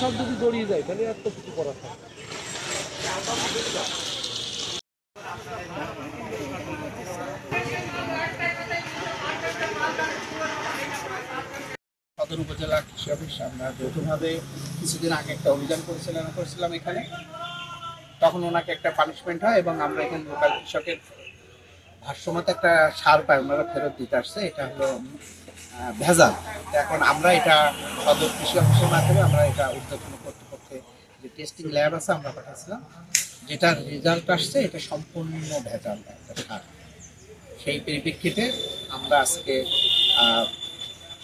কৃষক যদি জড়িয়ে যায় তাহলে এত কিছু করার থাকে। সদর উপজেলা কৃষি অফিস আমরা যৌথভাবে কিছুদিন আগে একটা অভিযান করেছিলাম এখানে। তখন ওনাকে একটা পানিশমেন্ট হয় এবং আমরা এখানে লোকাল কৃষকের ভারসাম্যত একটা সার পাই, ওনারা ফেরত দিতে আসছে। এটা হলো ভেজাল। এখন আমরা এটা সদর কৃষি অফিসের মাধ্যমে আমরা এটা উদ্যোগন কর্তৃপক্ষে যে টেস্টিং ল্যাব আছে আমরা পাঠাচ্ছিলাম, যেটার রেজাল্ট আসছে এটা সম্পূর্ণ ভেজাল একটা সার। সেই পরিপ্রেক্ষিতে আমরা আজকে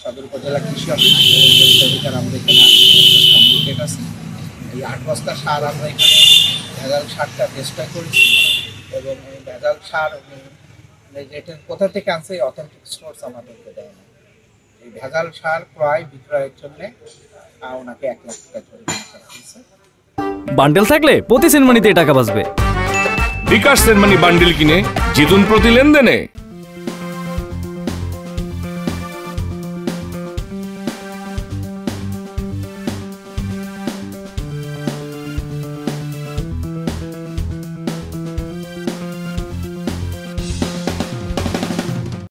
সদর উপজেলা কৃষি অফিস অধিকার আমরা এখানে কমিউনিকেট আছে। এই 8 বস্তা সার আমরা এখানে ভেজাল সারটা চেষ্টা করেছি এবং এই ভেজাল সার যেটা কোথা থেকে আনছে এই অথেন্টিক সোর্স আমাদেরকে দেয় না। এই ভেজাল সার ক্রয় বিক্রয়ের জন্য ওনাকে 1 লাখ টাকা জরিমানা করা হয়েছে। বান্ডেল থাকলে প্রতি সেনমানিতে টাকা বাঁচবে। বিকাশ সেনমানি বান্ডেল কিনে জিতুন প্রতি লেনদেনে।